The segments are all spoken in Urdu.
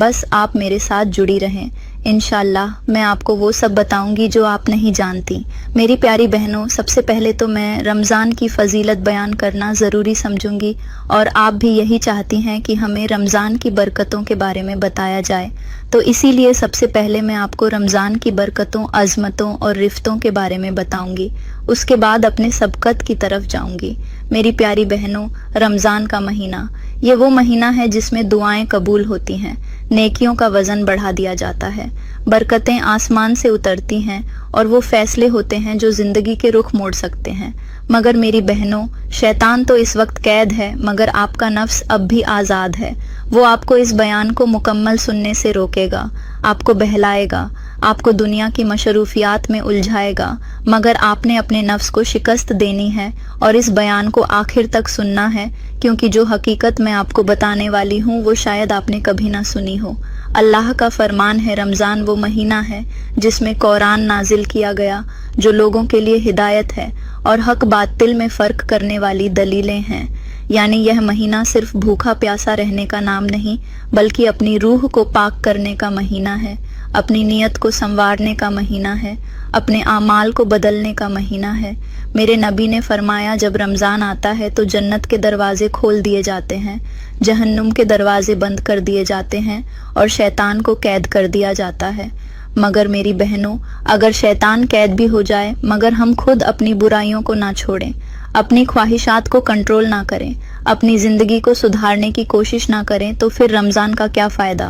بس آپ میرے ساتھ جڑی رہیں، انشاءاللہ میں آپ کو وہ سب بتاؤں گی جو آپ نہیں جانتی۔ میری پیاری بہنوں، سب سے پہلے تو میں رمضان کی فضیلت بیان کرنا ضروری سمجھوں گی، اور آپ بھی یہی چاہتی ہیں کہ ہمیں رمضان کی برکتوں کے بارے میں بتایا جائے، تو اسی لیے سب سے پہلے میں آپ کو رمضان کی برکتوں، عظمتوں اور رفتوں کے بارے میں بتاؤں گی، اس کے بعد اپنے سبقت کی طرف جاؤں گی۔ میری پیاری بہنوں، رمضان کا مہینہ یہ وہ مہینہ ہے جس میں دعائیں قبول ہوتی ہیں، نیکیوں کا وزن بڑھا دیا جاتا ہے، برکتیں آسمان سے اترتی ہیں، اور وہ فیصلے ہوتے ہیں جو زندگی کے رخ موڑ سکتے ہیں۔ مگر میری بہنوں، شیطان تو اس وقت قید ہے، مگر آپ کا نفس اب بھی آزاد ہے۔ وہ آپ کو اس بیان کو مکمل سننے سے روکے گا، آپ کو بہلائے گا، آپ کو دنیا کی مصروفیات میں الجھائے گا، مگر آپ نے اپنے نفس کو شکست دینی ہے اور اس بیان کو آخر تک سننا ہے، کیونکہ جو حقیقت میں آپ کو بتانے والی ہوں وہ شاید آپ نے کبھی نہ سنی ہو۔ اللہ کا فرمان ہے، رمضان وہ مہینہ ہے جس میں قرآن نازل کیا گیا، جو لوگوں کے لیے ہدایت ہے اور حق باطل میں فرق کرنے والی دلیلیں ہیں۔ یعنی یہ مہینہ صرف بھوکا پیاسا رہنے کا نام نہیں، بلکہ اپنی روح کو پاک کرنے کا مہینہ ہے، اپنی نیت کو سنوارنے کا مہینہ ہے، اپنے اعمال کو بدلنے کا مہینہ ہے۔ میرے نبی نے فرمایا، جب رمضان آتا ہے تو جنت کے دروازے کھول دیے جاتے ہیں، جہنم کے دروازے بند کر دیے جاتے ہیں، اور شیطان کو قید کر دیا جاتا ہے۔ مگر میری بہنوں، اگر شیطان قید بھی ہو جائے، مگر ہم خود اپنی برائیوں کو نہ چھوڑیں، اپنی خواہشات کو کنٹرول نہ کریں، اپنی زندگی کو سدھارنے کی کوشش نہ کریں، تو پھر رمضان کا کیا فائدہ؟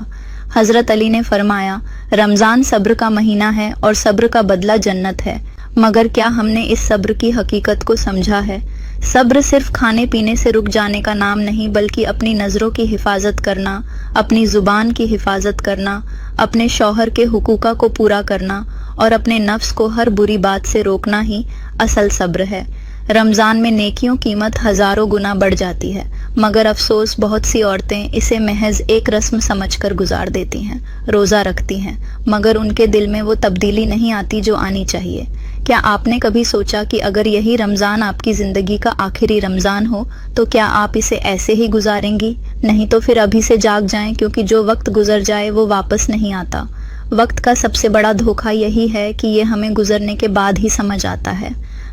حضرت علی نے فرمایا، رمضان صبر کا مہینہ ہے اور صبر کا بدلہ جنت ہے۔ مگر کیا ہم نے اس صبر کی حقیقت کو سمجھا ہے؟ صبر صرف کھانے پینے سے رک جانے کا نام نہیں، بلکہ اپنی نظروں کی حفاظت کرنا، اپنی زبان کی حفاظت کرنا، اپنے شوہر کے حقوق کو پورا کرنا، اور اپنے نفس کو ہر بری بات سے روکنا ہی اصل صبر ہے۔ رمضان میں نیکیوں قیمت ہزاروں گنا بڑھ جاتی ہے، مگر افسوس بہت سی عورتیں اسے محض ایک رسم سمجھ کر گزار دیتی ہیں، روزہ رکھتی ہیں، مگر ان کے دل میں وہ تبدیلی نہیں آتی جو آنی چاہیے۔ کیا آپ نے کبھی سوچا کہ اگر یہی رمضان آپ کی زندگی کا آخری رمضان ہو تو کیا آپ اسے ایسے ہی گزاریں گی؟ نہیں تو پھر ابھی سے جاگ جائیں، کیونکہ جو وقت گزر جائے وہ واپس نہیں آتا۔ وقت کا سب سے بڑا دھوکہ یہی ہے کہ یہ ہمیں گزرنے کے بعد ہی سمجھ آتا ہے۔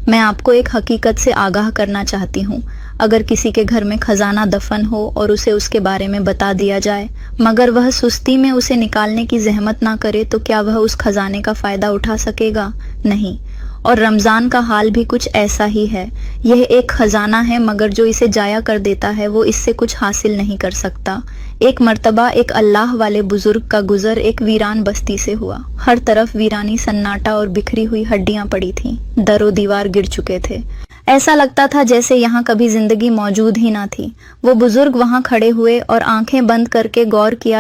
میں آپ کو ایک حقیقت سے آگاہ کرنا چاہتی ہوں، اگر کسی کے گھر میں خزانہ دفن ہو اور اسے اس کے بارے میں بتا دیا جائے، مگر وہ سستی میں اسے نکالنے کی زحمت نہ کرے، تو کیا وہ اس خزانے کا فائدہ اٹھا سکے گا؟ نہیں۔ اور رمضان کا حال بھی کچھ ایسا ہی ہے۔ یہ ایک خزانہ ہے، مگر جو اسے جایا کر دیتا ہے وہ اس سے کچھ حاصل نہیں کر سکتا۔ ایک مرتبہ ایک اللہ والے بزرگ کا گزر ایک ویران بستی سے ہوا۔ ہر طرف ویرانی سناٹا اور بکھری ہوئی ہڈیاں پڑی تھیں، در و دیوار گر چکے تھے، ایسا لگتا تھا جیسے یہاں کبھی زندگی موجود ہی نہ تھی۔ وہ بزرگ وہاں کھڑے ہوئے اور آنکھیں بند کر کے غور کیا